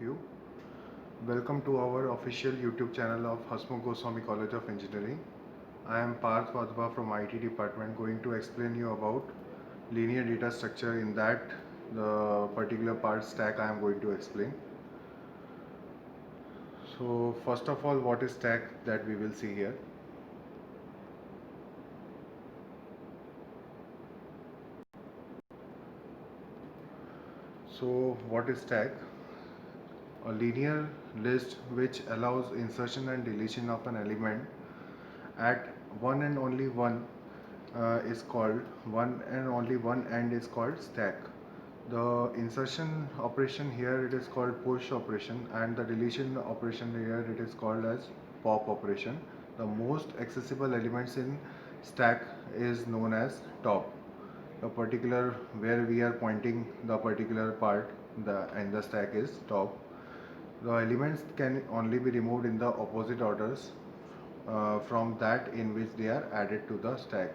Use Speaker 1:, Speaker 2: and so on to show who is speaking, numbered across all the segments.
Speaker 1: you. Welcome to our official YouTube channel of Hasmukh Goswami College of Engineering. I am Parth Vadhva from IT department going to explain you about linear data structure. In that the particular part stack I am going to explain. So first of all, what is stack that we will see here. So what is stack? A linear list which allows insertion and deletion of an element at one and only one is called one and only one end is called stack. The insertion operation here it is called push operation, and the deletion operation here it is called as pop operation. The most accessible elements in stack is known as top. The particular where we are pointing the particular part the in the stack is top. The elements can only be removed in the opposite orders from that in which they are added to the stack.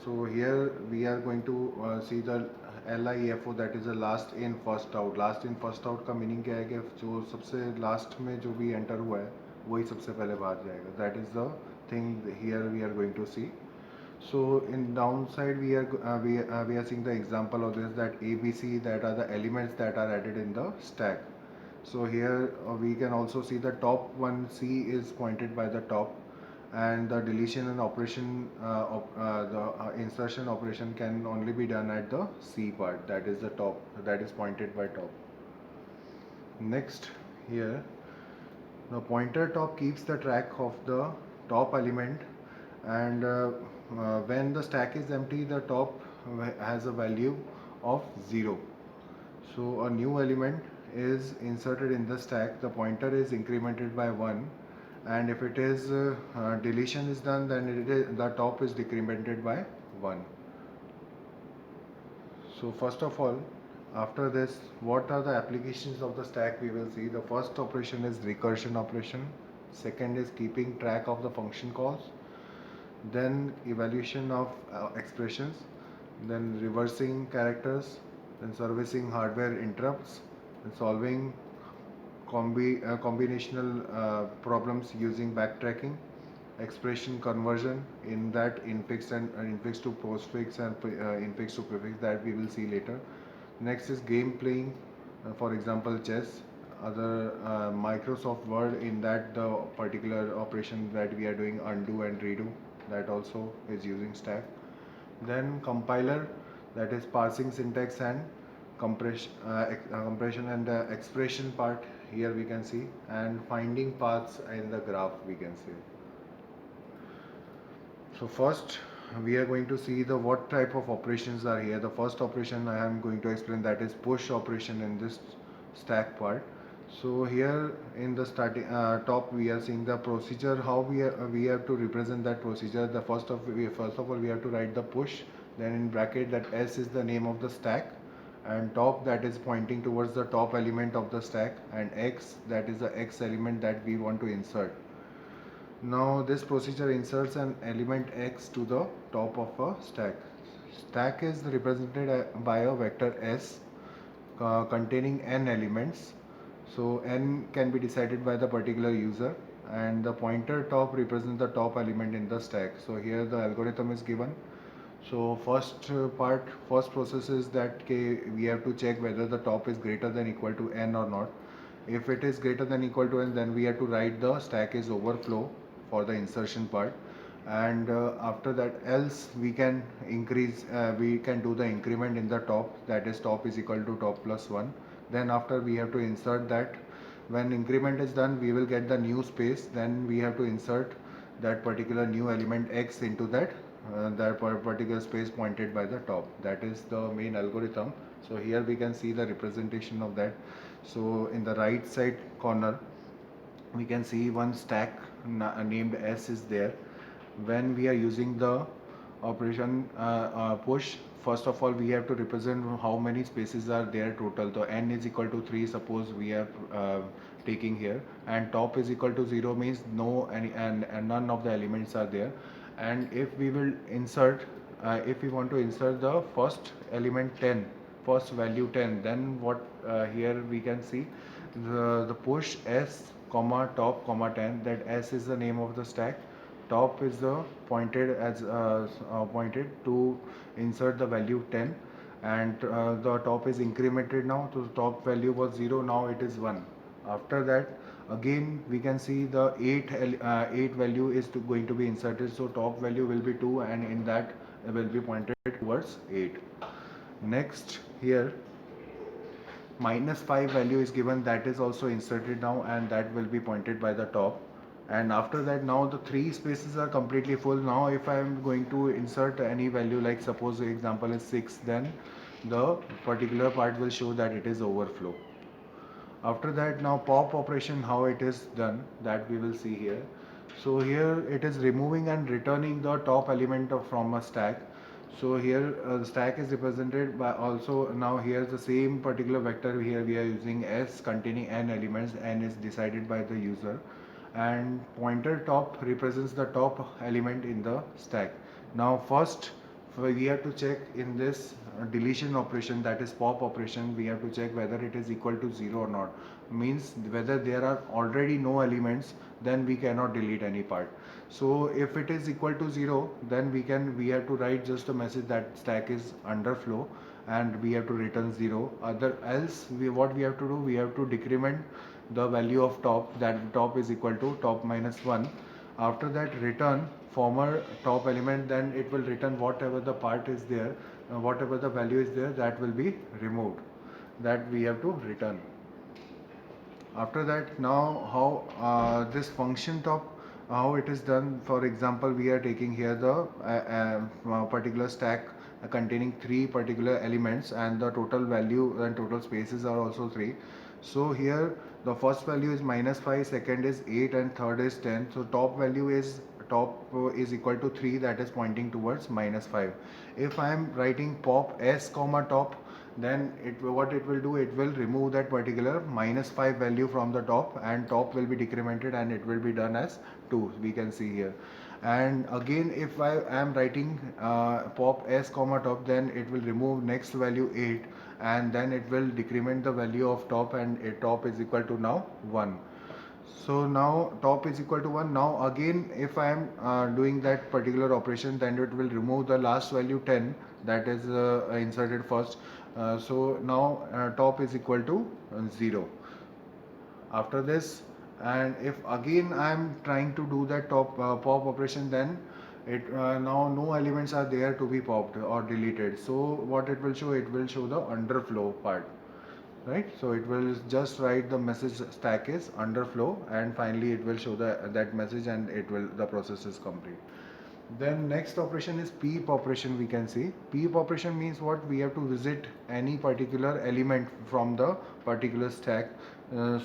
Speaker 1: So here we are going to see the LIFO, that is the last in first out. Last in first out का meaning क्या है कि जो सबसे last में जो भी enter हुआ है वही सबसे पहले बाहर जाएगा. That is the thing here we are going to see. So in downside we are seeing the example of this, that ABC, that are the elements that are added in the stack. So here we can also see the top one C is pointed by the top, and the deletion and operation the insertion operation can only be done at the C part, that is the top, that is pointed by top. Next here the pointer top keeps the track of the top element, and when the stack is empty the top has a value of 0. So a new element is inserted in the stack, the pointer is incremented by 1, and if it is deletion is done, then the top is decremented by 1. So first of all, after this, what are the applications of the stack we will see. The first operation is recursion operation, second is keeping track of the function calls, then evaluation of expressions, then reversing characters, then servicing hardware interrupts, and solving combinational problems using backtracking, expression conversion, in that infix and infix to postfix and infix to prefix, that we will see later. Next is game playing, for example chess. Other Microsoft Word, in that the particular operation that we are doing undo and redo, that also is using stack. Then compiler, that is parsing syntax and compression and the expression part here we can see, and finding paths in the graph we can see. So first we are going to see the what type of operations are here. The first operation I am going to explain, that is push operation in this stack part. So here in the starting top we are seeing the procedure, how we have to represent that procedure. The first of all we have to write the push, then in bracket that S is the name of the stack, and top, that is pointing towards the top element of the stack, and X, that is the X element that we want to insert. Now this procedure inserts an element X to the top of a stack. Stack is represented by a vector S containing n elements. So n can be decided by the particular user, and the pointer top represents the top element in the stack. So here the algorithm is given. So first process is that we have to check whether the top is greater than equal to n or not. If it is greater than equal to n, then we have to write the stack is overflow for the insertion part, and after that else we can we can do the increment in the top, that is top is equal to top plus 1. Then after we have to insert that, when increment is done we will get the new space, then we have to insert that particular new element X into that particular space pointed by the top. That is the main algorithm. So here we can see the representation of that. So in the right side corner we can see one stack named S is there. When we are using the operation push, first of all we have to represent how many spaces are there total. So n is equal to 3, suppose we are taking here, and top is equal to 0 means no any and none of the elements are there. And if we will insert if we want to insert the first element 10, first value 10, then what here we can see the push s comma top comma 10, that s is the name of the stack, top is the pointed to insert the value 10, and the top is incremented now, so the top value was 0, now it is 1. After that, again we can see the 8 value is going to be inserted, so top value will be 2, and in that will be pointed towards 8. Next, here minus 5 value is given, that is also inserted now, and that will be pointed by the top. And after that, now the three spaces are completely full. Now if I am going to insert any value, like suppose the example is 6, then the particular part will show that it is overflow. After that, now pop operation, how it is done, that we will see here. So here it is removing and returning the top element from a stack. So here the stack is represented by, also now here the same particular vector, here we are using s containing n elements, n is decided by the user, and pointer top represents the top element in the stack. Now first we have to check in this deletion operation, that is pop operation, we have to check whether it is equal to 0 or not. Means whether there are already no elements, then we cannot delete any part. So if it is equal to 0, then we have to write just a message that stack is underflow, and we have to return 0. Other else what we have to do, we have to decrement the value of top, that top is equal to top minus 1. After that, return former top element, then it will return whatever the part is there, whatever the value is there, that will be removed, that we have to return. After that, now how this function top, how it is done. For example, we are taking here the particular stack containing three particular elements, and the total value and total spaces are also 3. So here the first value is minus 5, second is 8, and third is 10. So top value is is equal to 3, that is pointing towards minus 5. If I am writing pop s comma top, then what it will do, it will remove that particular minus 5 value from the top, and top will be decremented, and it will be done as 2, we can see here. And again, if I am writing pop s comma top, then it will remove next value 8, and then it will decrement the value of top, and top is equal to now 1. So now top is equal to 1. Now again, if I am doing that particular operation, then it will remove the last value 10, that is inserted first. So now top is equal to 0. After this, and if again I am trying to do that pop operation, then it now no elements are there to be popped or deleted. So what it will show, it will show the underflow part, right? So it will just write the message stack is underflow, and finally it will show that message, and it will, the process is complete. Then next operation is peep operation, we can see. Peep operation means what, we have to visit any particular element from the particular stack.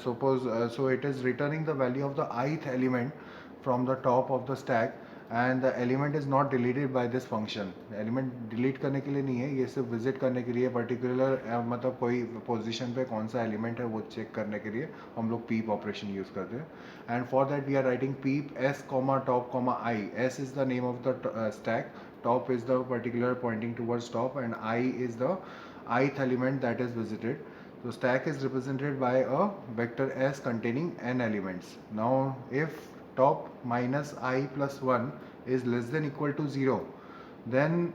Speaker 1: Suppose so it is returning the value of the ith element from the top of the stack, and the element is not deleted by this function. Element delete करने के लिए नहीं है, ये सिर्फ visit करने के लिए particular मतलब कोई position पे कौन सा element है वो check करने के लिए हम लोग peep operation use करते हैं. And for that we are writing peep s comma top comma I. S is the name of the stack, top is the particular pointing towards top, and I is the ith element that is visited. So stack is represented by a vector s containing n elements. Now if top minus I plus 1 is less than equal to 0, then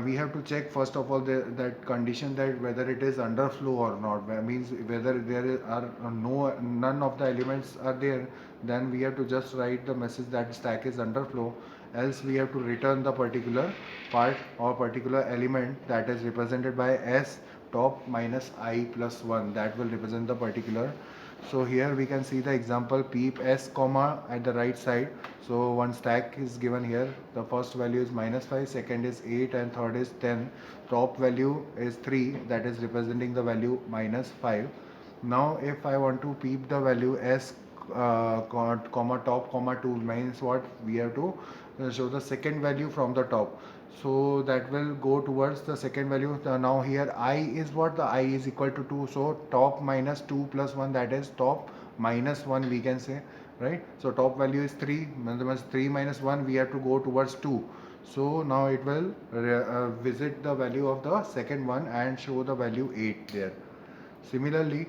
Speaker 1: we have to check first of all that condition, that whether it is underflow or not. That means whether there are none of the elements are there, then we have to just write the message that stack is underflow. Else we have to return the particular part or particular element that is represented by s top minus I plus 1, that will represent the particular. So here we can see the example peep s comma at the right side. So one stack is given here. The first value is minus 5, second is 8, and third is 10. Top value is 3, that is representing the value minus 5. Now if I want to peep the value s comma top comma 2, means what, we have to show the second value from the top. So that will go towards the second value. Now here I is what, the I is equal to 2, so top minus 2 plus 1, that is top minus 1, we can say, right? So top value is 3, 3 minus 1, we have to go towards 2. So now it will visit the value of the second one and show the value 8 there. Similarly,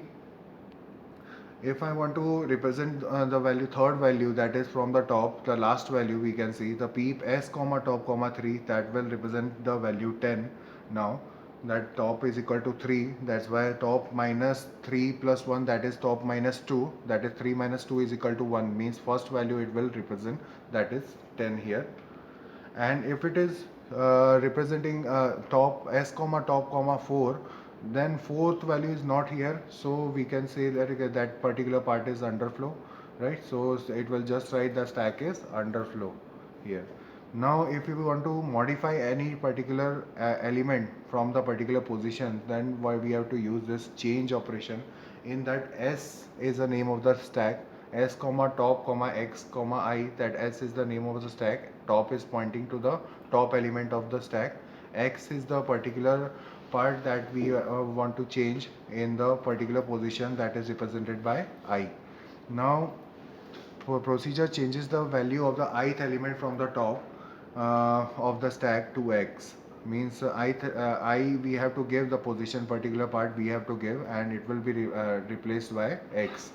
Speaker 1: If I want to represent the value, third value, that is from the top, the last value, we can see the peep s comma top comma 3, that will represent the value 10. Now that top is equal to 3, that's why top minus 3 plus 1, that is top minus 2, that is 3 minus 2 is equal to 1, means first value it will represent, that is 10 here. And if it is representing top s comma top comma 4, then fourth value is not here, so we can say that that particular part is underflow, right? So it will just write the stack is underflow here. Now if you want to modify any particular element from the particular position, then why we have to use this change operation. In that, s is the name of the stack, s comma top comma x comma I, that s is the name of the stack, top is pointing to the top element of the stack, x is the particular part that we want to change in the particular position, that is represented by I. Now procedure changes the value of the ith element from the top of the stack to x, means I we have to give the position, particular part we have to give, and it will be replaced by x.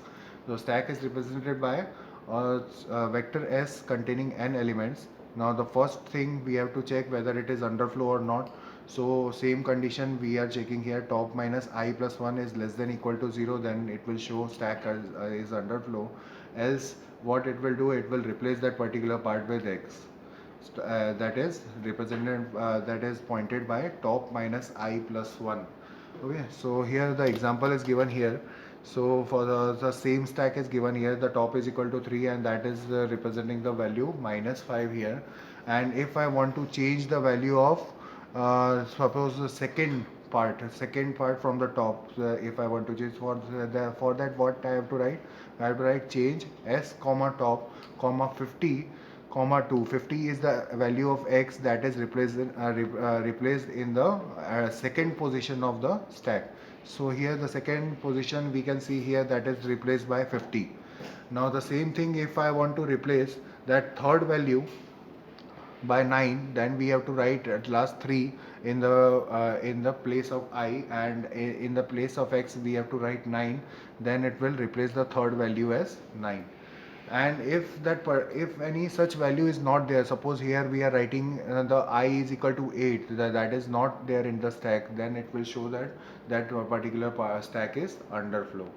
Speaker 1: So stack is represented by vector s containing n elements. Now the first thing we have to check whether it is underflow or not. So same condition we are checking here, top minus I plus 1 is less than equal to 0, then it will show stack is underflow. Else what it will do, it will replace that particular part with x, that is represented, that is pointed by top minus I plus 1. Okay, so here the example is given here. So for the same stack is given here, the top is equal to 3, and that is representing the value minus 5 here. And if I want to change the value of suppose the second part from the top, if I want to change for that, what I have to write, I have to write change s comma top comma 50 comma 2. 50 is the value of x that is replaced in the second position of the stack. So here the second position we can see here, that is replaced by 50. Now the same thing, if I want to replace that third value by 9, then we have to write at last 3 in the place of I, and in the place of x we have to write 9, then it will replace the third value as 9. And if if any such value is not there, suppose here we are writing the I is equal to 8, that is not there in the stack, then it will show that particular stack is underflow.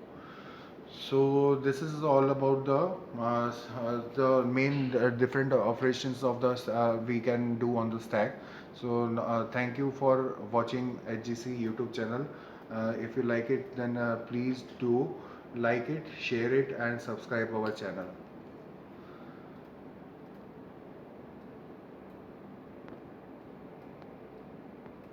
Speaker 1: So this is all about the main different operations of the we can do on the stack. So thank you for watching HGC YouTube channel. If you like it, then please do like it, share it, and subscribe our channel.